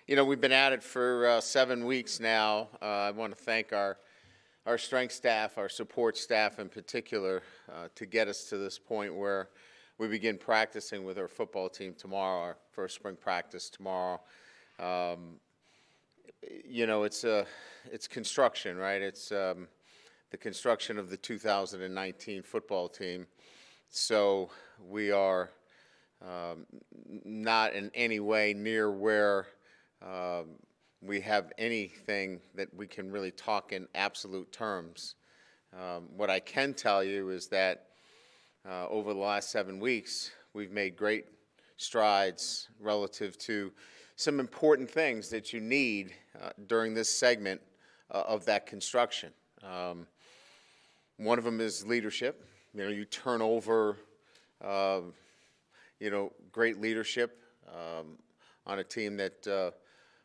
You know, we've been at it for 7 weeks now. I want to thank our strength staff, our support staff in particular, to get us to this point where we begin practicing with our football team tomorrow, our first spring practice tomorrow. You know, it's construction, right? It's the construction of the 2019 football team. So we are not in any way near where we have anything that we can really talk in absolute terms. What I can tell you is that over the last 7 weeks, we've made great strides relative to some important things that you need during this segment of that construction. One of them is leadership. You know, you turn over, great leadership on a team that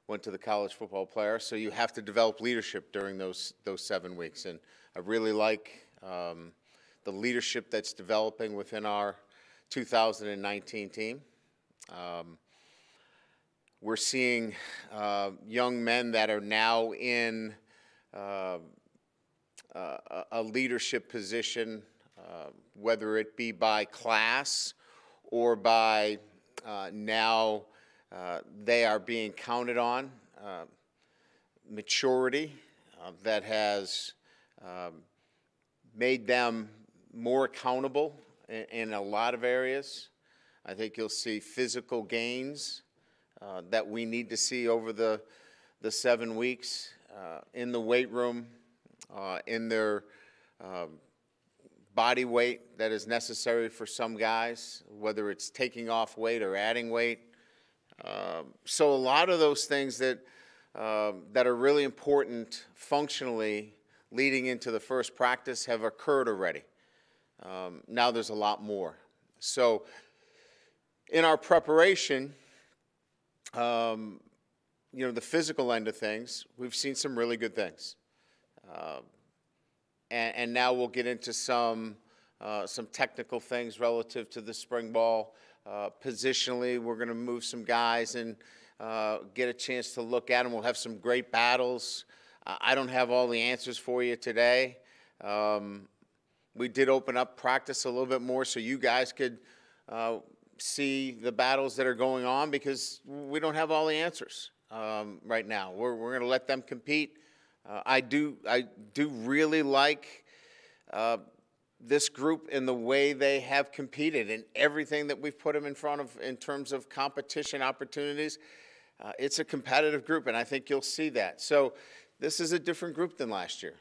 went to the college football player. So you have to develop leadership during those 7 weeks. And I really like the leadership that's developing within our 2019 team. We're seeing young men that are now in a leadership position, whether it be by class or by now they are being counted on, maturity that has made them more accountable in a lot of areas. I think you'll see physical gains that we need to see over the 7 weeks in the weight room, in their body weight that is necessary for some guys, whether it's taking off weight or adding weight. So a lot of those things that are really important functionally leading into the first practice have occurred already. Now there's a lot more. So in our preparation, the physical end of things, we've seen some really good things. And now we'll get into some technical things relative to the spring ball. Positionally, we're going to move some guys and get a chance to look at them. We'll have some great battles. I don't have all the answers for you today. We did open up practice a little bit more so you guys could see the battles that are going on, because we don't have all the answers right now. We're going to let them compete. I do really like this group in the way they have competed and everything that we've put them in front of in terms of competition opportunities. It's a competitive group, and I think you'll see that. So this is a different group than last year.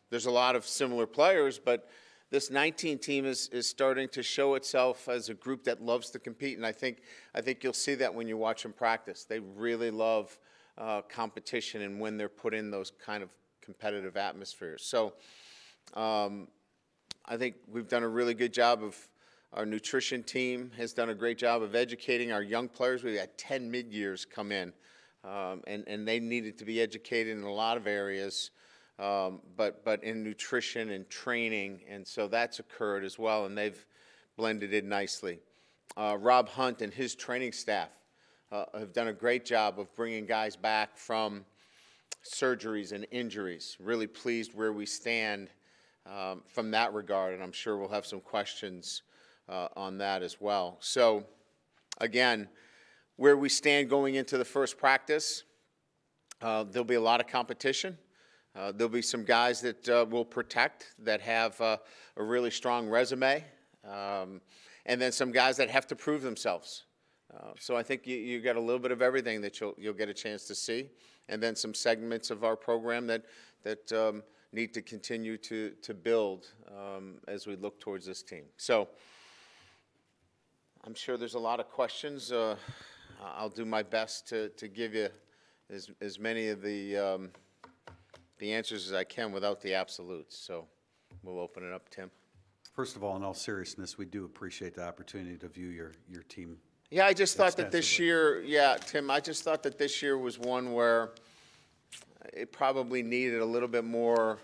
There's a lot of similar players, but this 19 team is starting to show itself as a group that loves to compete, and I think you'll see that when you watch them practice. They really love competition and when they're put in those kind of competitive atmospheres. So I think we've done a really good job of, our nutrition team has done a great job of educating our young players. We had 10 mid-years come in, and they needed to be educated in a lot of areas, but in nutrition and training, and so that's occurred as well, and they've blended in nicely. Rob Hunt and his training staff have done a great job of bringing guys back from surgeries and injuries. Really pleased where we stand from that regard, and I'm sure we'll have some questions on that as well. So, again, where we stand going into the first practice, there'll be a lot of competition. There'll be some guys that we'll protect that have a really strong resume, and then some guys that have to prove themselves. So I think you got a little bit of everything that you'll get a chance to see, and then some segments of our program that need to continue to build as we look towards this team. So I'm sure there's a lot of questions. I'll do my best to give you as many of the answers as I can without the absolutes. So we'll open it up, Tim. First of all, in all seriousness, we do appreciate the opportunity to view your team. Yeah, I just thought that this year, Tim, I just thought that this year was one where it probably needed a little bit more,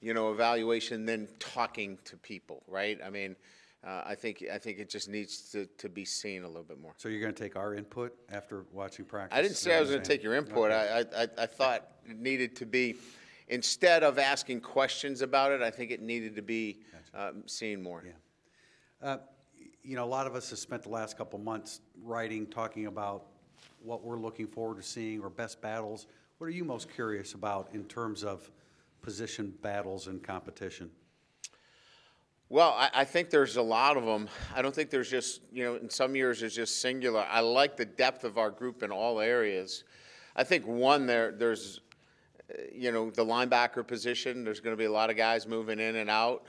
evaluation than talking to people, right? I mean, I think it just needs to be seen a little bit more. So you're going to take our input after watching practice? I didn't say I was going to take your input. Okay. I thought it needed to be, instead of asking questions about it, I think it needed to be seen more. Yeah. You know, a lot of us have spent the last couple months writing, talking about what we're looking forward to seeing or best battles. What are you most curious about in terms of position battles and competition? Well, I think there's a lot of them. I don't think there's just, you know, in some years there's just singular. I like the depth of our group in all areas. I think there's, you know, the linebacker position. There's going to be a lot of guys moving in and out,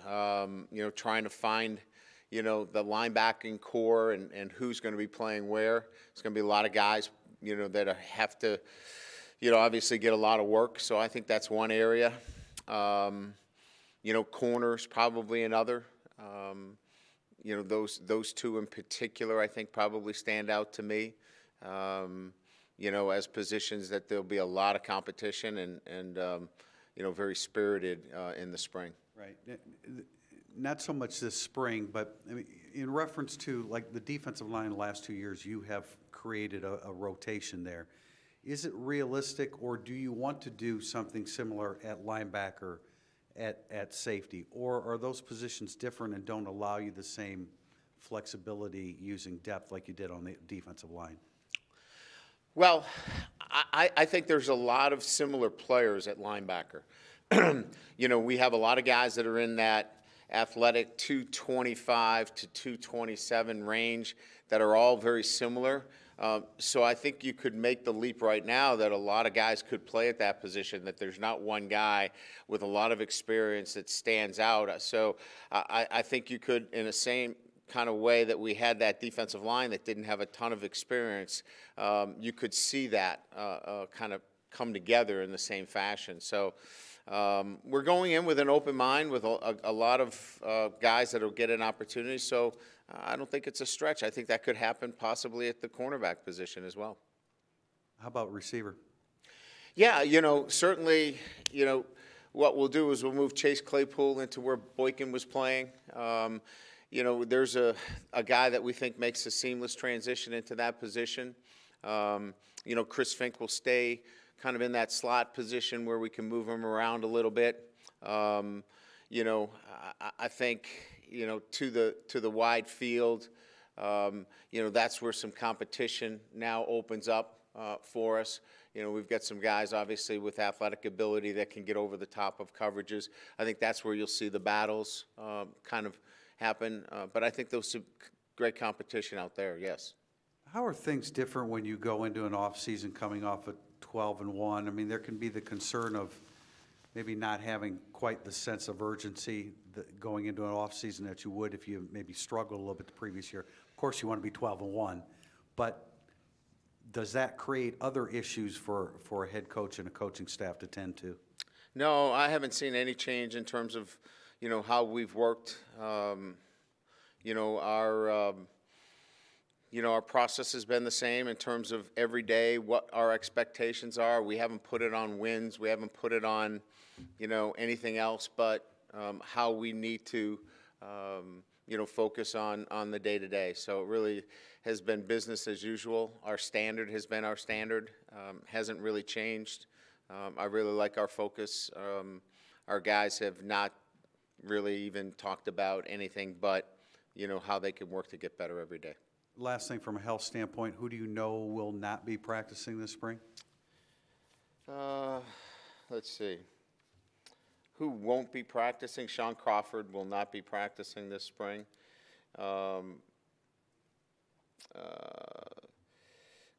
you know, trying to find, you know, the linebacking core and who's going to be playing where. There's going to be a lot of guys, you know, that have to, you know, obviously get a lot of work. So I think that's one area. You know, corners probably another. You know, those two in particular, I think, probably stand out to me. You know, as positions that there'll be a lot of competition and you know, very spirited in the spring. Right. Not so much this spring, but I mean, in reference to like the defensive line the last 2 years, you have created a rotation there. Is it realistic, or do you want to do something similar at linebacker, at safety, or are those positions different and don't allow you the same flexibility using depth like you did on the defensive line? Well, I think there's a lot of similar players at linebacker. You know, we have a lot of guys that are in that athletic 225 to 227 range that are all very similar. So I think you could make the leap right now that a lot of guys could play at that position, that there's not one guy with a lot of experience that stands out. So I think you could, in the same kind of way that we had that defensive line that didn't have a ton of experience, you could see that kind of come together in the same fashion. So we're going in with an open mind with a lot of guys that will get an opportunity. So I don't think it's a stretch. I think that could happen possibly at the cornerback position as well. How about receiver? Yeah, you know, certainly, you know, what we'll do is we'll move Chase Claypool into where Boykin was playing. You know, there's a guy that we think makes a seamless transition into that position. You know, Chris Fink will stay kind of in that slot position where we can move him around a little bit. You know, I think, you know, to the wide field, you know, that's where some competition now opens up for us. You know, we've got some guys, obviously, with athletic ability that can get over the top of coverages. I think that's where you'll see the battles kind of happen. But I think there's some great competition out there, yes. How are things different when you go into an off-season coming off a 12-1? I mean, there can be the concern of maybe not having quite the sense of urgency going into an off-season that you would if you maybe struggled a little bit the previous year. Of course, you want to be 12-1, but does that create other issues for a head coach and a coaching staff to tend to? No, I haven't seen any change in terms of, you know, how we've worked. You know, our process has been the same in terms of every day what our expectations are. We haven't put it on wins. We haven't put it on, you know, anything else but how we need to, you know, focus on the day-to-day. So it really has been business as usual. Our standard has been our standard. Hasn't really changed. I really like our focus. Our guys have not really even talked about anything but, you know, how they can work to get better every day. Last thing, from a health standpoint, who do you know will not be practicing this spring? Let's see. Who won't be practicing? Sean Crawford will not be practicing this spring.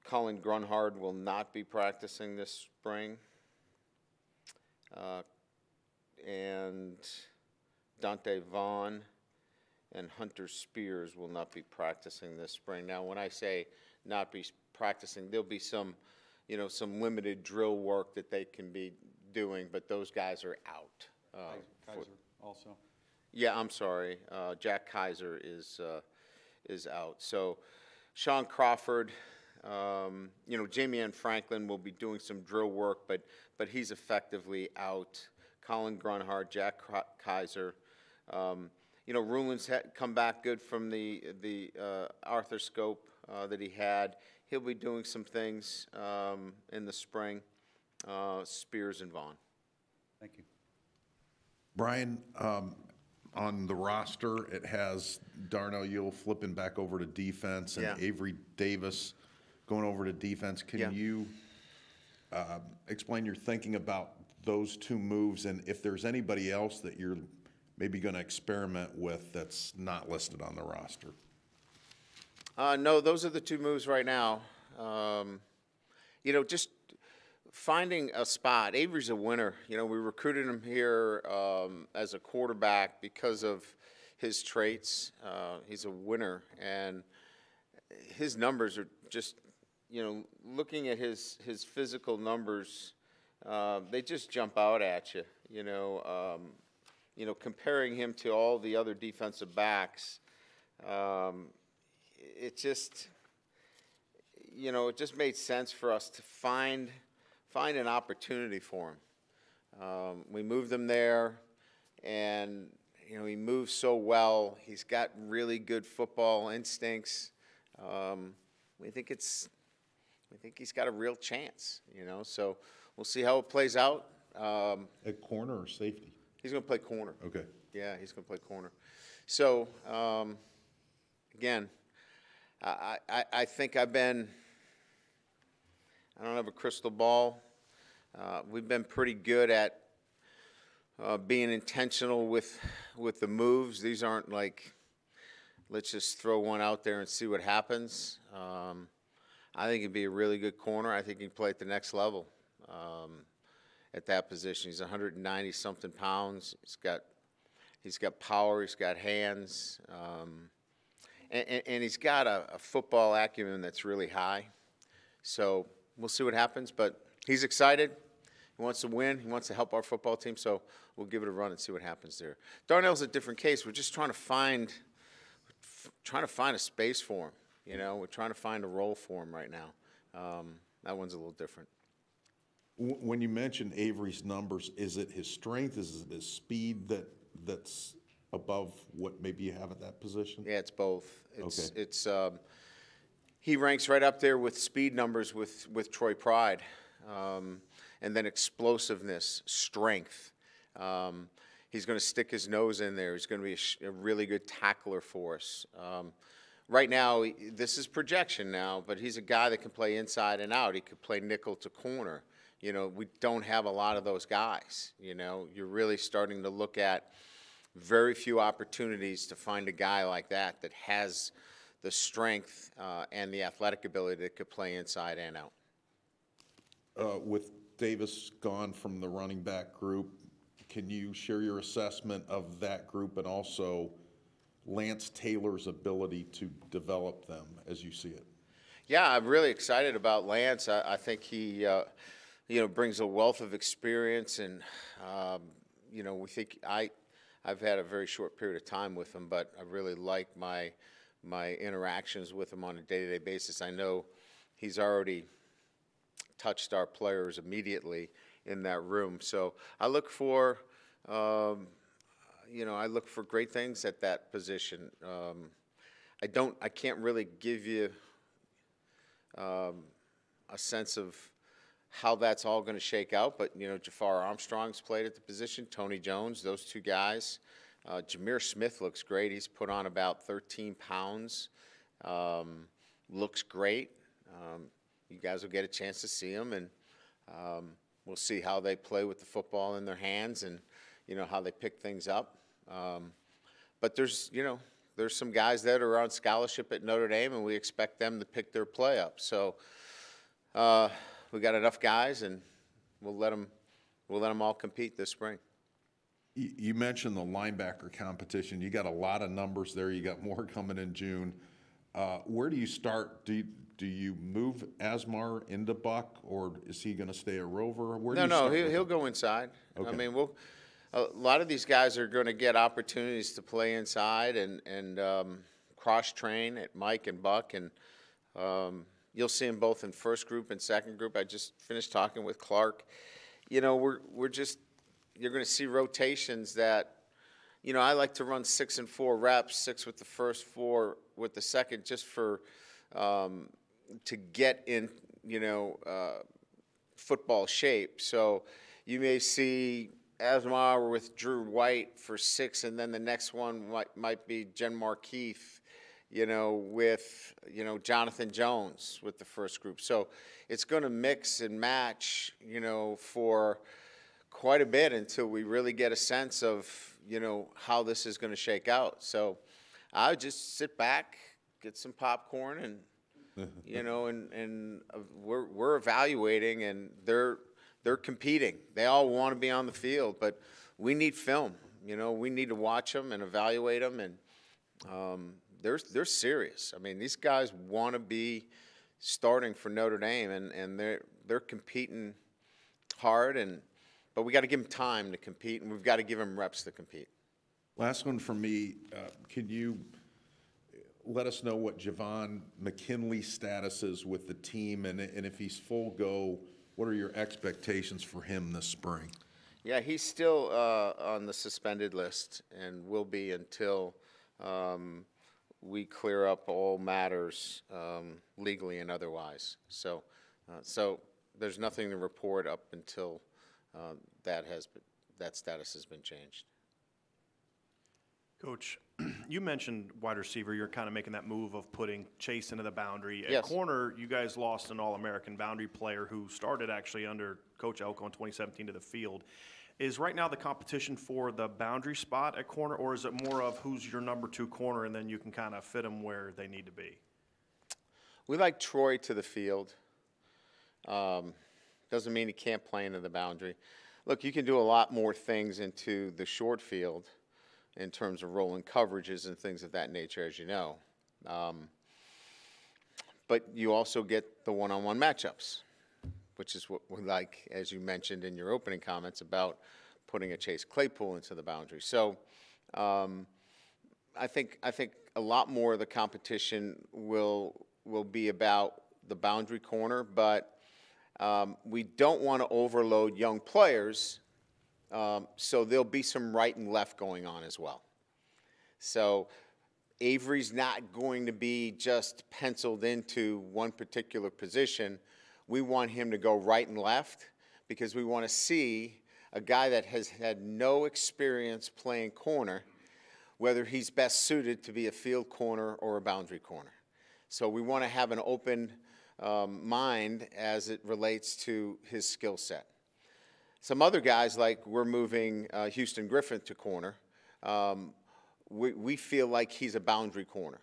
Colin Grunhard will not be practicing this spring. And Dante Vaughn and Hunter Spears will not be practicing this spring. Now, when I say not be practicing, there'll be some, you know, some limited drill work that they can be doing, but those guys are out. Kaiser also. Yeah, I'm sorry. Jack Kaiser is out. So Sean Crawford, you know, Jamie Franklin will be doing some drill work, but he's effectively out. Colin Grunhard, Jack Kaiser. Rulin's come back good from the arthroscope that he had. He'll be doing some things in the spring. Spears and Vaughn. Thank you. Brian, on the roster, it has Darnell Ewell flipping back over to defense and Avery Davis going over to defense. Can you explain your thinking about those two moves, and if there's anybody else that you're maybe going to experiment with that's not listed on the roster? No, those are the two moves right now. Just finding a spot. Avery's a winner. We recruited him here as a quarterback because of his traits. He's a winner, and his numbers are just, looking at his physical numbers, they just jump out at you. Comparing him to all the other defensive backs, it just made sense for us to find an opportunity for him. We moved him there, and he moves so well. He's got really good football instincts. We think he's got a real chance. So we'll see how it plays out. At corner or safety? He's going to play corner. Okay. Yeah, he's going to play corner. So again, I think I don't have a crystal ball. We've been pretty good at being intentional with the moves. These aren't like, let's just throw one out there and see what happens. I think he'd be a really good corner. I think he can play at the next level at that position. He's 190-something pounds. He's got power. He's got hands. And he's got a football acumen that's really high. So we'll see what happens. But he's excited. He wants to win. He wants to help our football team. So we'll give it a run and see what happens there. Darnell's a different case. We're just trying to find a space for him. We're trying to find a role for him right now. That one's a little different. When you mention Avery's numbers, is it his strength? Is it his speed that's above what maybe you have at that position? Yeah, it's both. Okay. He ranks right up there with speed numbers with Troy Pride, and then explosiveness, strength. He's going to stick his nose in there. He's going to be a really good tackler for us. Right now, this is projection now, but he's a guy that can play inside and out. He could play nickel to corner. We don't have a lot of those guys. You're really starting to look at very few opportunities to find a guy like that has the strength and the athletic ability that could play inside and out. With Davis gone from the running back group, can you share your assessment of that group and also Lance Taylor's ability to develop them as you see it? Yeah, I'm really excited about Lance. I think he brings a wealth of experience, and we think I've had a very short period of time with him, but I really like my interactions with him on a day-to-day basis. I know he's already touched our players immediately in that room, so I look for great things at that position. I can't really give you a sense of how that's all going to shake out, but Jafar Armstrong's played at the position, Tony Jones, those two guys. Jameer Smith looks great. He's put on about 13 pounds. Looks great. You guys will get a chance to see him, and we'll see how they play with the football in their hands, and how they pick things up. But there's some guys that are on scholarship at Notre Dame, and we expect them to pick their play up. So we got enough guys, and we'll let them all compete this spring. You mentioned the linebacker competition. You got a lot of numbers there. You got more coming in June. Where do you start? Do you move Asmar into Buck, or is he going to stay a Rover? No, he'll go inside. Okay. I mean, a lot of these guys are going to get opportunities to play inside and cross-train at Mike and Buck, and you'll see them both in first group and second group. I just finished talking with Clark. You're going to see rotations that I like to run 6 and 4 reps, 6 with the first, 4 with the second, just for to get in, football shape. So you may see Asmar with Drew White for 6, and then the next one might be Jen Markeith, with, Jonathan Jones with the first group. So it's going to mix and match, for quite a bit until we really get a sense of, how this is going to shake out. So I would just sit back, get some popcorn, and, we're evaluating, and they're competing. They all want to be on the field, but we need film. We need to watch them and evaluate them, and they're serious. I mean, these guys want to be starting for Notre Dame, and they're competing hard, but we got to give them time to compete, and we've got to give them reps to compete. Last one from me. Can you let us know what Javon Mckinley's status is with the team, and if he's full go, what are your expectations for him this spring? Yeah, he's still on the suspended list and will be until we clear up all matters legally and otherwise. So there's nothing to report up until that status has been changed. Coach, you mentioned wide receiver. You're kind of making that move of putting Chase into the boundary. At Yes. corner, you guys lost an All-American boundary player who started actually under Coach Elko in 2017 to the field. Is right now the competition for the boundary spot at corner, or is it more of who's your number 2 corner and then you can kind of fit them where they need to be? We like Troy to the field. Doesn't mean he can't play into the boundary. Look, you can do a lot more things into the short field in terms of rolling coverages and things of that nature, as you know. But you also get the one-on-one matchups, which is what we like, as you mentioned in your opening comments, about putting a Chase Claypool into the boundary. So I think a lot more of the competition will be about the boundary corner, but we don't want to overload young players, so there'll be some right and left going on as well. So Avery's not going to be just penciled into one particular position. We want him to go right and left because we want to see a guy that has had no experience playing corner, whether he's best suited to be a field corner or a boundary corner. So we want to have an open mind as it relates to his skill set. Some other guys, like we're moving Houston Griffin to corner, we feel like he's a boundary corner.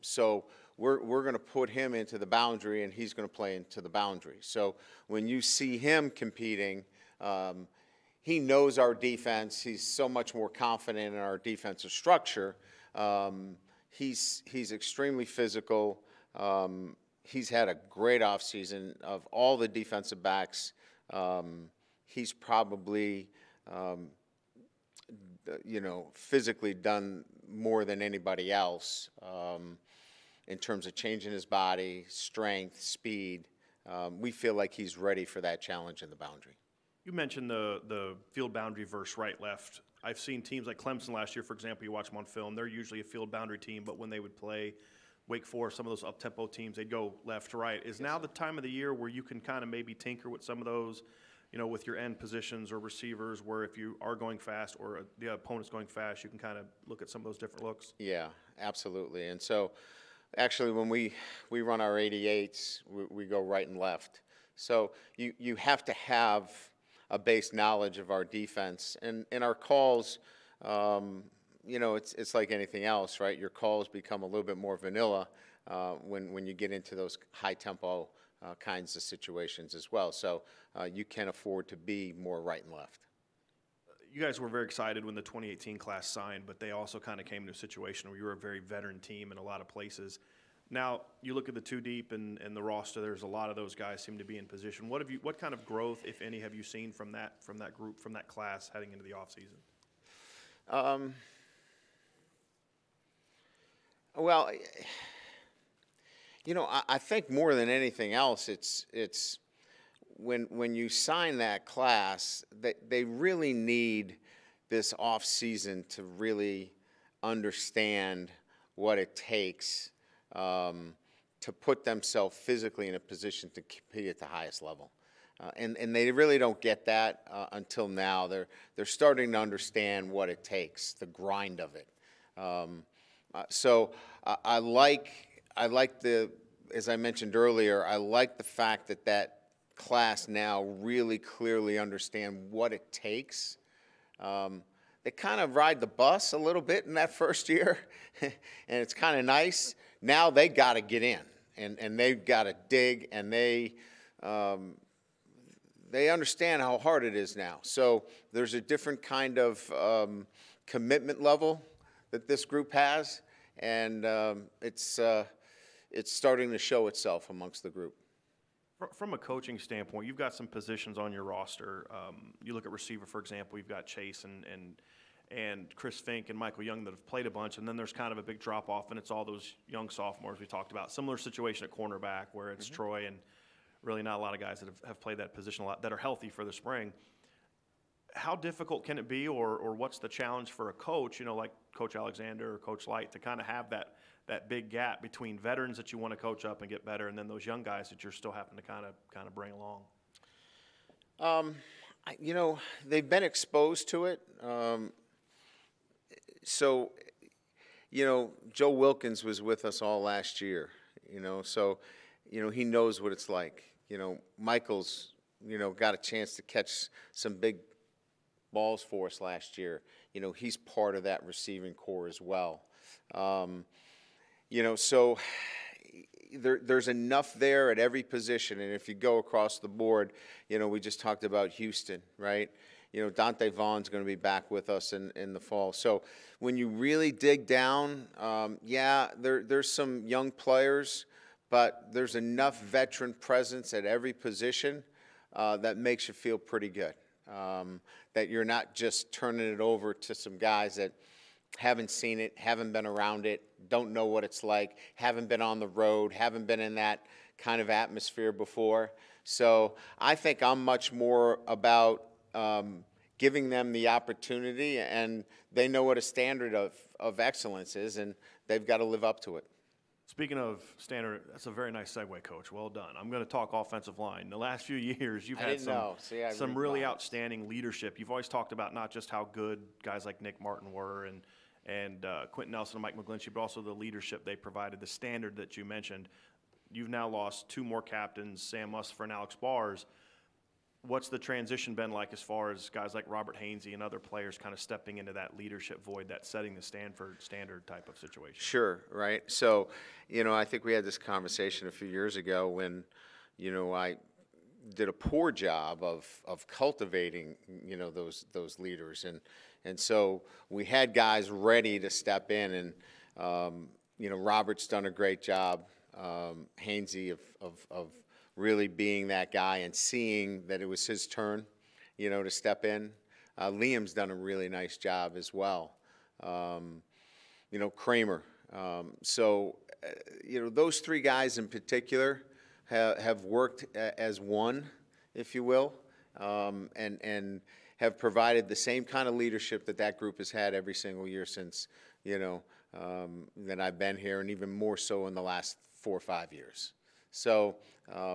So we're going to put him into the boundary, and he's going to play into the boundary. So when you see him competing, he knows our defense. He's so much more confident in our defensive structure. He's extremely physical. He's had a great offseason. Of all the defensive backs, he's probably, physically done more than anybody else in terms of changing his body, strength, speed. We feel like he's ready for that challenge in the boundary. You mentioned the field boundary versus right-left. I've seen teams like Clemson last year, for example, you watch them on film, they're usually a field boundary team, but when they would play Wake Forest, some of those up-tempo teams, they'd go left to right. Is now the time of the year where you can kind of maybe tinker with some of those, with your end positions or receivers, where if you are going fast or the opponent's going fast, you can kind of look at some of those different looks? Yeah, absolutely. And so actually when we run our 88s, we go right and left. So you have to have a base knowledge of our defense. And in our calls, it's like anything else, right? Your calls become a little bit more vanilla when you get into those high-tempo kinds of situations as well. So you can afford to be more right and left. You guys were very excited when the 2018 class signed, but they also kind of came into a situation where you were a very veteran team in a lot of places. Now, you look at the two deep and the roster, there's a lot of those guys seem to be in position. What kind of growth, if any, have you seen from that group, from that class heading into the offseason? Well, I think more than anything else, it's when you sign that class, they really need this off season to really understand what it takes to put themselves physically in a position to compete at the highest level. And they really don't get that until now. They're starting to understand what it takes, the grind of it. So I like the, as I mentioned earlier, I like the fact that that class now really clearly understand what it takes. They kind of ride the bus a little bit in that first year, and it's kind of nice. Now they got to get in, and they've got to dig, and they understand how hard it is now. So there's a different kind of commitment level that this group has, and it's starting to show itself amongst the group. From a coaching standpoint, you've got some positions on your roster. You look at receiver, for example, you've got Chase and Chris Fink and Michael Young that have played a bunch, and then there's kind of a big drop-off, and it's all those young sophomores we talked about. Similar situation at cornerback where it's Troy and really not a lot of guys that have played that position a lot that are healthy for the spring. How difficult can it be, or what's the challenge for a coach, like Coach Alexander or Coach Light, to kind of have that big gap between veterans that you want to coach up and get better, and then those young guys that you're still having to kind of bring along? They've been exposed to it. So, Joe Wilkins was with us all last year, so, he knows what it's like. Michael's, got a chance to catch some big balls for us last year. He's part of that receiving core as well. So there's enough there at every position. And if you go across the board, we just talked about Houston, right? Dante Vaughn's going to be back with us in the fall. So when you really dig down, there's some young players, but there's enough veteran presence at every position that makes you feel pretty good. That you're not just turning it over to some guys that haven't seen it, haven't been around it, don't know what it's like, haven't been on the road, haven't been in that kind of atmosphere before. So I think I'm much more about giving them the opportunity, and they know what a standard of excellence is, and they've got to live up to it. Speaking of standard, that's a very nice segue, Coach. Well done. I'm going to talk offensive line. The last few years, you've had some really outstanding leadership. You've always talked about not just how good guys like Nick Martin were and Quentin Nelson and Mike McGlinchey, but also the leadership they provided, the standard that you mentioned. You've now lost two more captains, Sam Musfer and Alex Bars. What's the transition been like as far as guys like Robert Hainsey and other players kind of stepping into that leadership void, that setting the Stanford standard type of situation? Sure, right. So, I think we had this conversation a few years ago when, I did a poor job of cultivating, those leaders. And so we had guys ready to step in, and, Robert's done a great job, Hainsey of really being that guy and seeing that it was his turn, to step in. Liam's done a really nice job as well. Kramer. Those three guys in particular have worked as one, if you will, and have provided the same kind of leadership that group has had every single year since, that I've been here, and even more so in the last 4 or 5 years. So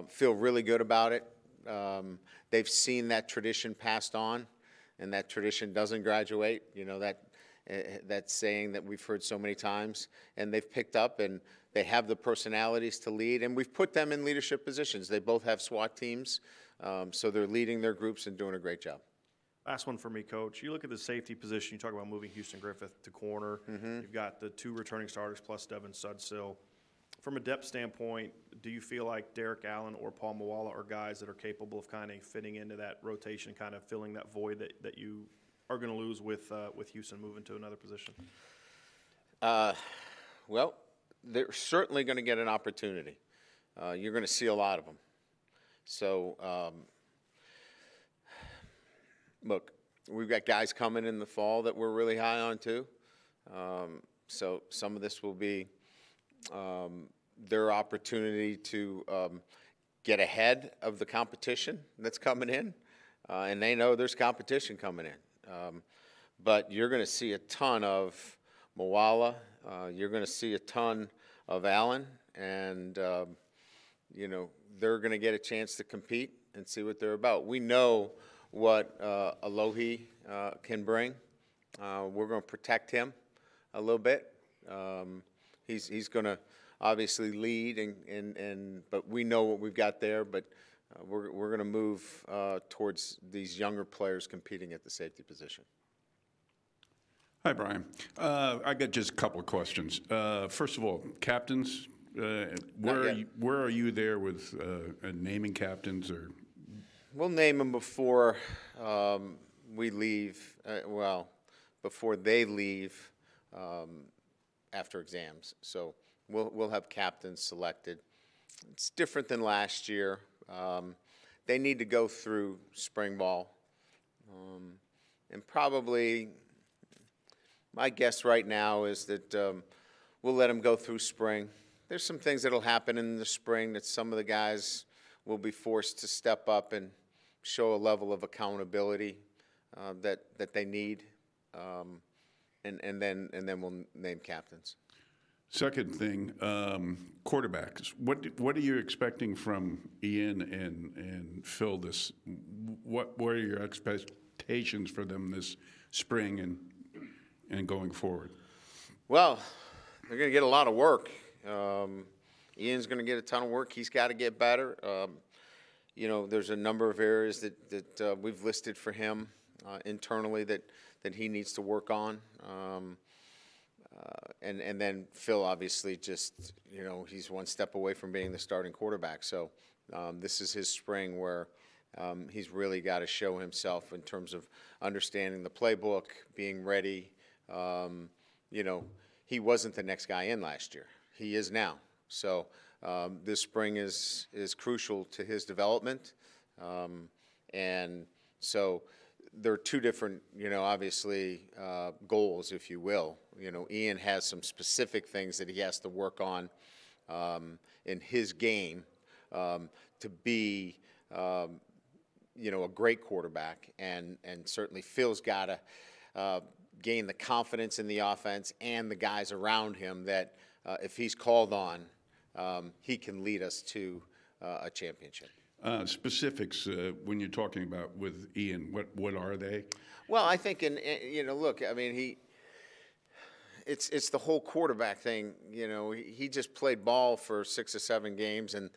feel really good about it. They've seen that tradition passed on, and that tradition doesn't graduate, that saying that we've heard so many times, and they've picked up, and they have the personalities to lead, and we've put them in leadership positions. They both have SWAT teams, so they're leading their groups and doing a great job. Last one for me, Coach. You look at the safety position, you talk about moving Houston Griffith to corner. You've got the 2 returning starters plus Devin Sudsill. From a depth standpoint, do you feel like Derek Allen or Paul Mawala are guys that are capable of kind of fitting into that rotation, kind of filling that void that you are going to lose with Houston moving to another position? Well, they're certainly going to get an opportunity. You're going to see a lot of them. So, look, we've got guys coming in the fall that we're really high on too. So some of this will be their opportunity to get ahead of the competition that's coming in, and they know there's competition coming in. but you're going to see a ton of Moala. You're going to see a ton of Allen, and they're going to get a chance to compete and see what they're about. We know what Alohi can bring. We're going to protect him a little bit. He's going to obviously lead, but we know what we've got there. But we're going to move towards these younger players competing at the safety position. Hi, Brian. I got just a couple of questions. First of all, captains. Where are you there with naming captains? Or we'll name them before we leave. Before they leave after exams. So we'll have captains selected. It's different than last year. They need to go through spring ball, and probably my guess right now is that we'll let them go through spring. There's some things that'll happen in the spring that some of the guys will be forced to step up and show a level of accountability that they need, and then we'll name captains. Second thing, quarterbacks. What are you expecting from Ian and Phil what are your expectations for them this spring and going forward? Well, they're going to get a lot of work. Ian's going to get a ton of work. He's got to get better. There's a number of areas that we've listed for him internally that he needs to work on. And then Phil, obviously, just, he's one step away from being the starting quarterback. So this is his spring where he's really got to show himself in terms of understanding the playbook, being ready. He wasn't the next guy in last year. He is now. So this spring is crucial to his development. And so there are two different, obviously, goals, if you will. Ian has some specific things that he has to work on in his game to be, a great quarterback. And certainly Phil's got to gain the confidence in the offense and the guys around him that if he's called on, he can lead us to a championship. Specifics when you're talking about with Ian, what are they? Well, I think look, I mean, it's the whole quarterback thing. He just played ball for 6 or 7 games, and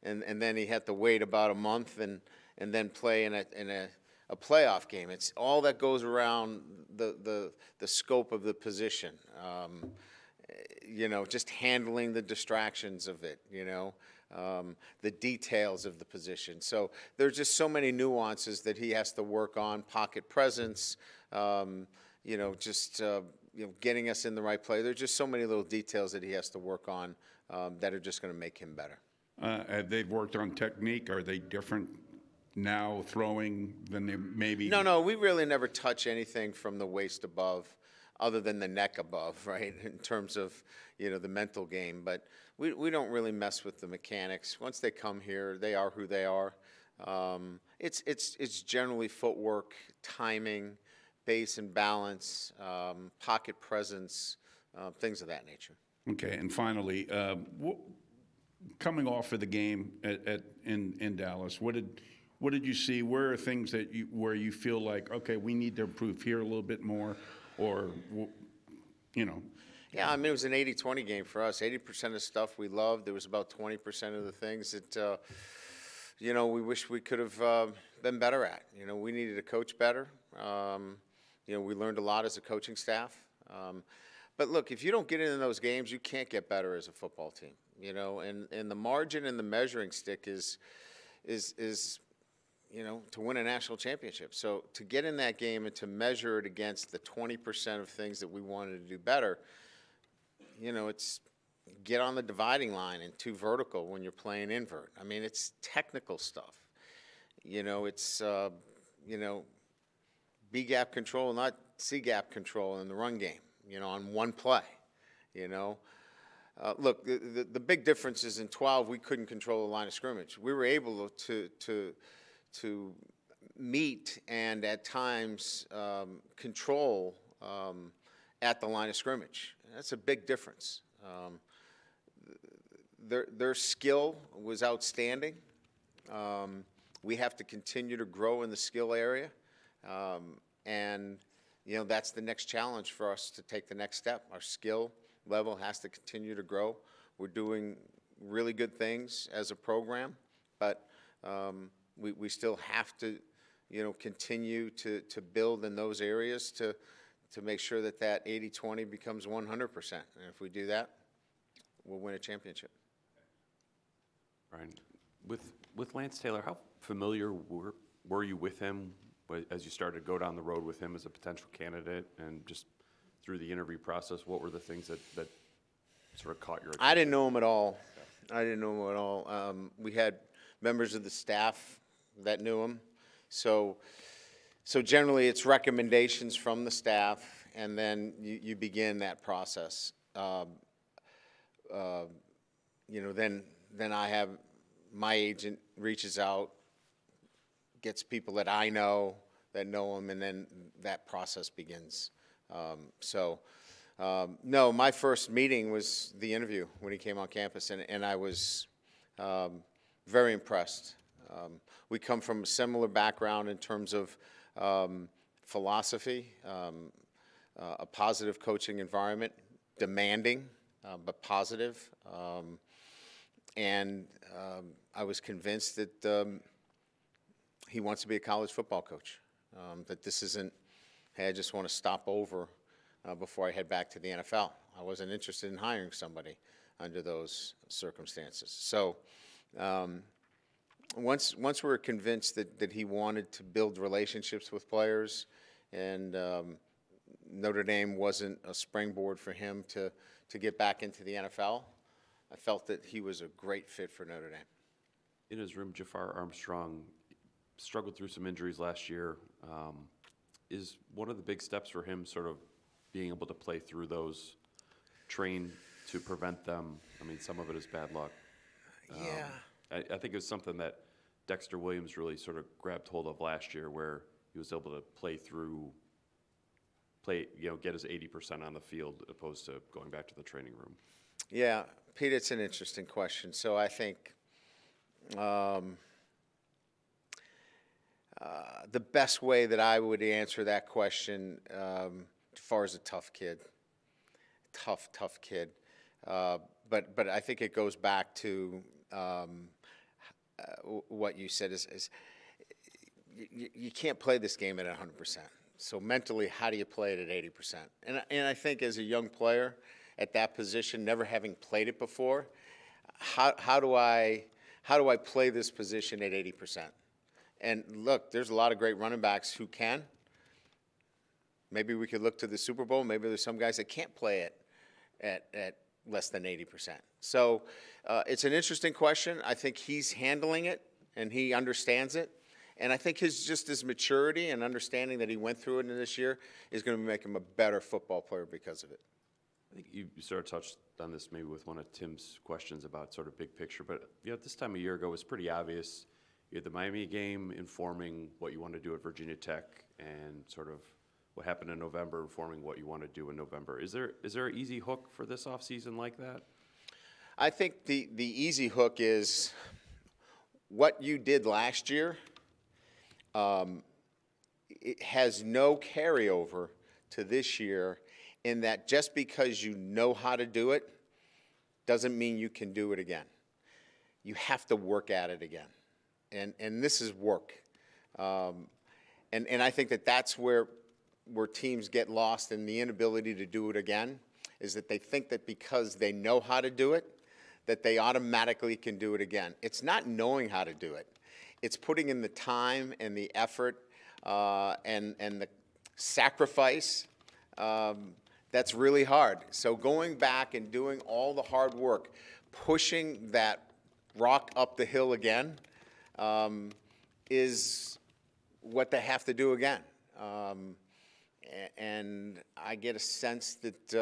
then he had to wait about a month and then play in a playoff game. It's all that goes around the scope of the position. Just handling the distractions of it. The details of the position. So there's just so many nuances that he has to work on. Pocket presence, getting us in the right play. There's just so many little details that he has to work on that are just going to make him better. They've worked on technique. Are they different now throwing than they maybe? No, we really never touch anything from the waist above other than the neck above, right, in terms of, the mental game. But we don't really mess with the mechanics. Once they come here, they are who they are. It's generally footwork, timing, base and balance, pocket presence, things of that nature. Okay, and finally, coming off of the game in Dallas, what did you see? Where are things where you feel like, okay, we need to improve here a little bit more, or Yeah, I mean, it was an 80-20 game for us. 80% of stuff we loved. There was about 20% of the things that, we wish we could have been better at. We needed to coach better. We learned a lot as a coaching staff. But look, if you don't get into those games, you can't get better as a football team. And the margin and the measuring stick is to win a national championship. So to get in that game and to measure it against the 20% of things that we wanted to do better, it's get on the dividing line and 2 vertical when you're playing invert. I mean, it's technical stuff. It's, B gap control, not C gap control in the run game, on one play, Look, the big difference is in 12, we couldn't control the line of scrimmage. We were able to meet and at times control at the line of scrimmage. That's a big difference. Their skill was outstanding. We have to continue to grow in the skill area, and that's the next challenge for us to take the next step. Our skill level has to continue to grow. We're doing really good things as a program, but we still have to continue to build in those areas to make sure that 80-20 becomes 100%. And if we do that, we'll win a championship. Brian, with Lance Taylor, how familiar were you with him as you started to go down the road with him as a potential candidate, and just through the interview process, what were the things that sort of caught your attention? I didn't know him at all. We had members of the staff that knew him. So generally it's recommendations from the staff, and then you begin that process. Then I have my agent reaches out, gets people that I know that know him, and then that process begins. No, my first meeting was the interview when he came on campus, and I was very impressed. We come from a similar background in terms of philosophy, a positive coaching environment, demanding but positive, and I was convinced that he wants to be a college football coach, that this isn't, hey, I just want to stop over before I head back to the NFL. I wasn't interested in hiring somebody under those circumstances. So once we were convinced that he wanted to build relationships with players, and Notre Dame wasn't a springboard for him to get back into the NFL, I felt that he was a great fit for Notre Dame. In his room, Jafar Armstrong struggled through some injuries last year. Is one of the big steps for him sort of being able to play through those, train to prevent them? I mean, some of it is bad luck. Yeah. I think it was something that Dexter Williams really sort of grabbed hold of last year, where he was able to get his 80% on the field opposed to going back to the training room. Yeah, Pete, it's an interesting question. So I think the best way that I would answer that question, Jafar is a tough kid, tough kid. But I think it goes back to what you said is you can't play this game at 100%. So mentally, how do you play it at 80%? And I think as a young player at that position, never having played it before, how do I play this position at 80%? And look, there's a lot of great running backs who can. Maybe we could look to the Super Bowl. Maybe there's some guys that can't play it at less than 80%. So it's an interesting question. I think he's handling it, and he understands it. And I think his maturity and understanding that he went through it in this year is going to make him a better football player because of it. I think you sort of touched on this maybe with one of Tim's questions about sort of big picture, but this time a year ago it was pretty obvious. You had the Miami game informing what you want to do at Virginia Tech, and sort of what happened in November informing what you want to do in November. Is there an easy hook for this offseason like that? I think the easy hook is what you did last year. It has no carryover to this year, in that just because you know how to do it doesn't mean you can do it again. You have to work at it again. And this is work. And I think that's where teams get lost in the inability to do it again, is that they think that because they know how to do it, that they automatically can do it again. It's not knowing how to do it. It's putting in the time and the effort and the sacrifice that's really hard. So going back and doing all the hard work, pushing that rock up the hill again, is what they have to do again. And I get a sense that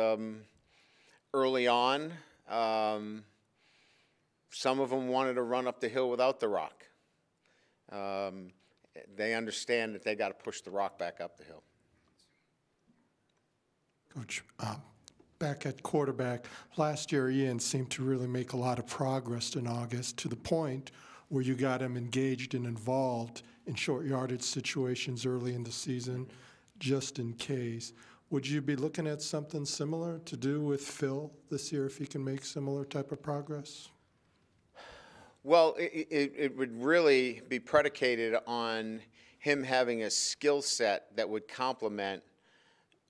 early on, some of them wanted to run up the hill without the rock. they understand that they got to push the rock back up the hill. Coach, back at quarterback, last year Ian seemed to really make a lot of progress in August to the point where you got him engaged and involved in short yardage situations early in the season, just in case. Would you be looking at something similar to do with Phil this year if he can make similar type of progress? Well, it would really be predicated on him having a skill set that would complement,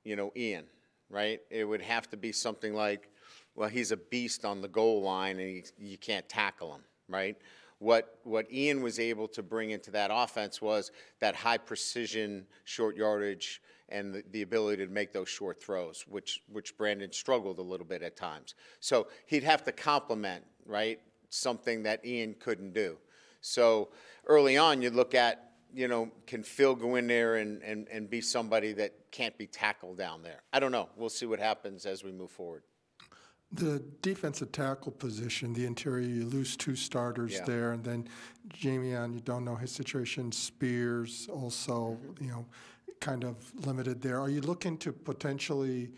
Ian, right? It would have to be something like, well, he's a beast on the goal line and you can't tackle him, right? What Ian was able to bring into that offense was that high precision, short yardage, and the ability to make those short throws, which Brandon struggled a little bit at times. So he'd have to complement, right, something that Ian couldn't do. So early on, you look at, can Phil go in there and be somebody that can't be tackled down there? I don't know. We'll see what happens as we move forward. The defensive tackle position, the interior, you lose two starters there, and then Jamion, you don't know his situation. Spears also, kind of limited there. Are you looking to potentially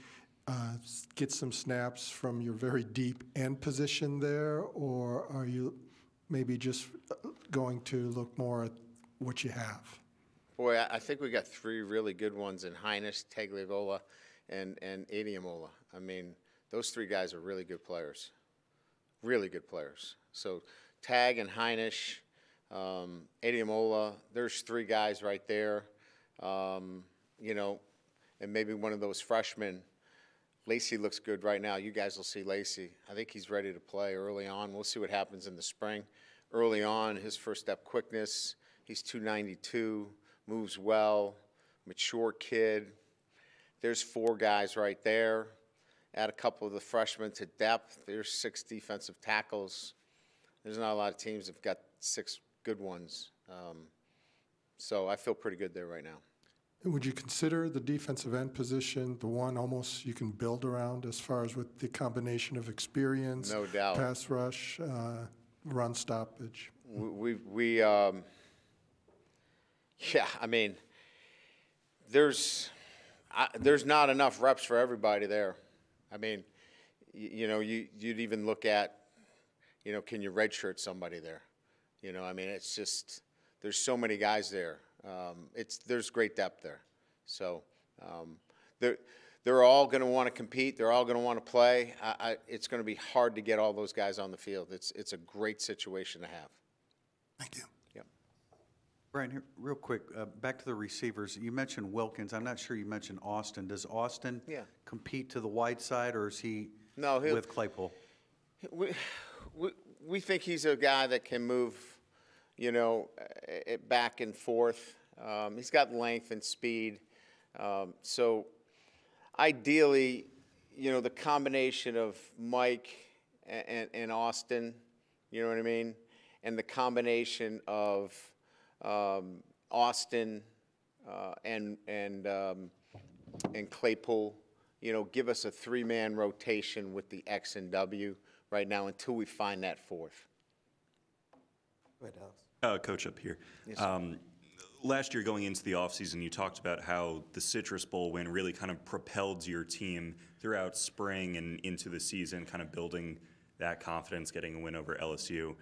get some snaps from your very deep end position there, or are you maybe just going to look more at what you have? Boy, I think we got three really good ones in Heinisch, Tagliavola, and Adiomola. I mean, those three guys are really good players. Really good players. So Tag and Heinisch, Adiomola, there's three guys right there. And maybe one of those freshmen. Lacey looks good right now. You guys will see Lacey. I think he's ready to play early on. We'll see what happens in the spring. Early on, his first step quickness, he's 292, moves well, mature kid. There's four guys right there. Add a couple of the freshmen to depth. There's 6 defensive tackles. There's not a lot of teams that have got 6 good ones. So I feel pretty good there right now. Would you consider the defensive end position the one almost you can build around as far as with the combination of experience, no doubt, pass rush, run stoppage? I mean, there's not enough reps for everybody there. I mean, you'd even look at, can you redshirt somebody there? I mean, it's just, there's so many guys there. There's great depth there. So they're all going to want to compete. They're all going to want to play. It's going to be hard to get all those guys on the field. It's a great situation to have. Thank you. Yep. Brian, here, real quick, back to the receivers. You mentioned Wilkins. I'm not sure you mentioned Austin. Does Austin compete to the wide side, or is he with Claypool? We think he's a guy that can move, back and forth. He's got length and speed. So ideally, the combination of Mike and Austin, you know what I mean, and the combination of Austin and Claypool, give us a 3-man rotation with the X and W right now until we find that fourth. Go ahead, Alex. Coach up here. Yes, last year going into the offseason, you talked about how the Citrus Bowl win really kind of propelled your team throughout spring and into the season, kind of building that confidence, getting a win over LSU.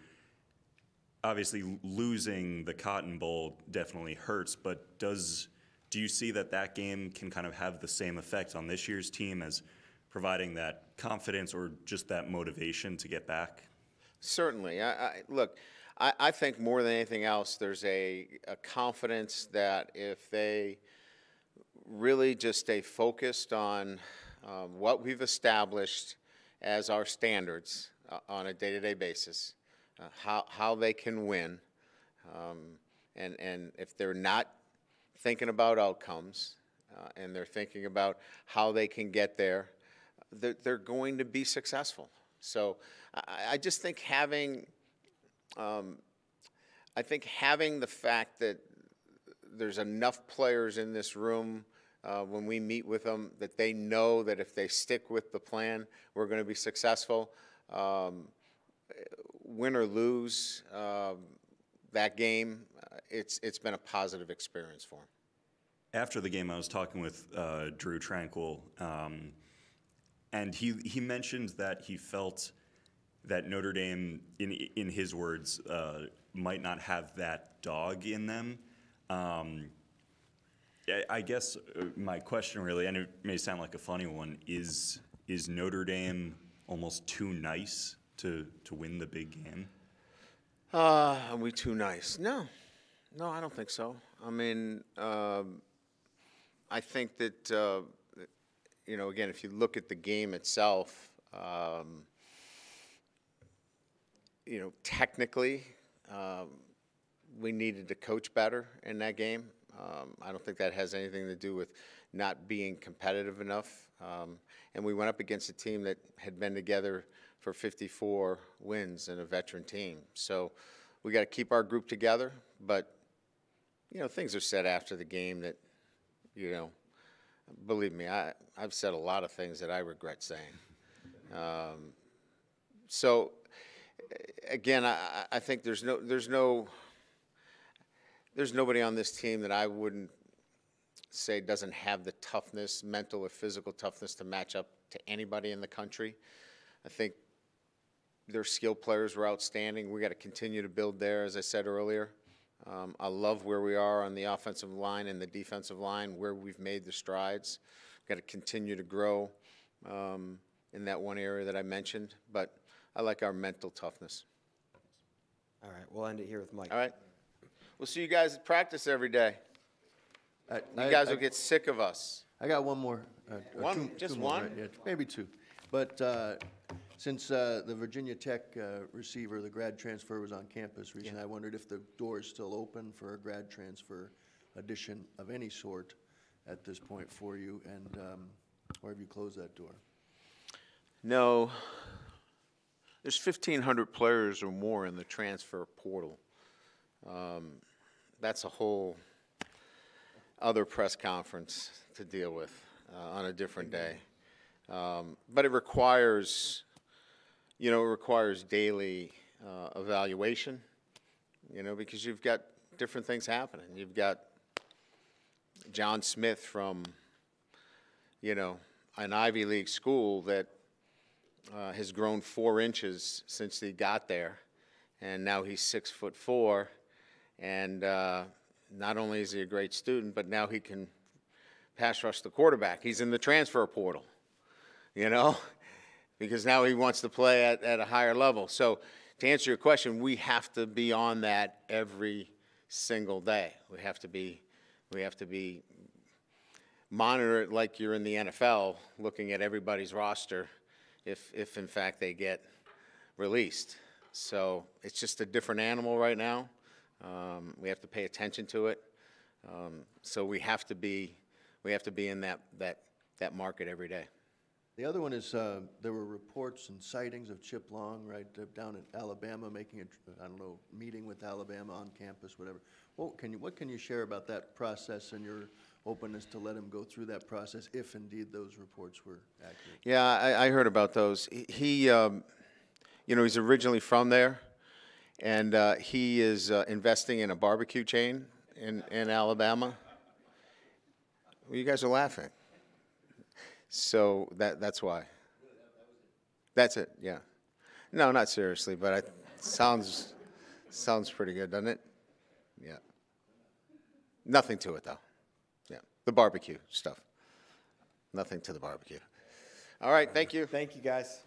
Obviously, losing the Cotton Bowl definitely hurts, but do you see that game can kind of have the same effect on this year's team as providing that confidence or just that motivation to get back? Certainly. I think more than anything else, there's a confidence that if they really just stay focused on what we've established as our standards on a day-to-day basis, how they can win, and if they're not thinking about outcomes and they're thinking about how they can get there, they're going to be successful. So I just think having the fact that there's enough players in this room when we meet with them that they know that if they stick with the plan, we're going to be successful. Win or lose, that game, it's been a positive experience for him. After the game, I was talking with Drew Tranquil, and he mentioned that he felt that Notre Dame, in his words, might not have that dog in them. I guess my question really, and it may sound like a funny one, is Notre Dame almost too nice to win the big game? Are we too nice? No, I don't think so. I mean, I think that, again, if you look at the game itself, technically, we needed to coach better in that game. I don't think that has anything to do with not being competitive enough. And we went up against a team that had been together for 54 wins and a veteran team. So we got to keep our group together. But, things are said after the game that, believe me, I've said a lot of things that I regret saying. So, again, I think there's nobody on this team that I wouldn't say doesn't have the toughness, mental or physical toughness, to match up to anybody in the country. I think their skill players were outstanding. We got to continue to build there, as I said earlier. I love where we are on the offensive line and the defensive line, where we've made the strides. Got to continue to grow in that one area that I mentioned, but I like our mental toughness. All right, we'll end it here with Mike. All right. We'll see you guys at practice every day. You guys will get sick of us. I got one more. One? Just two more, one? right, yeah, maybe two. But since the Virginia Tech receiver, the grad transfer, was on campus recently, I wondered if the door is still open for a grad transfer addition of any sort at this point for you, and or have you closed that door? No. There's 1,500 players or more in the transfer portal. That's a whole other press conference to deal with on a different day. But it requires, daily evaluation, because you've got different things happening. You've got John Smith from, an Ivy League school that has grown 4 inches since he got there, and now he's 6'4", and not only is he a great student, but now he can pass rush the quarterback. He's in the transfer portal, because now he wants to play at a higher level. So to answer your question, we have to be on that every single day. We have to be monitor it like you're in the NFL, looking at everybody's roster if in fact they get released. So it's just a different animal right now. We have to pay attention to it. So we have to be in that market every day. The other one is there were reports and sightings of Chip Long down in Alabama making a meeting with Alabama on campus, whatever. What can you share about that process and your openness to let him go through that process if indeed those reports were accurate? Yeah, I heard about those. He he's originally from there, and he is investing in a barbecue chain in Alabama. Well, you guys are laughing. So that's why. That's it, yeah. No, not seriously, but it sounds pretty good, doesn't it? Yeah. Nothing to it, though. Yeah, the barbecue stuff. Nothing to the barbecue. All right, thank you. Thank you, guys.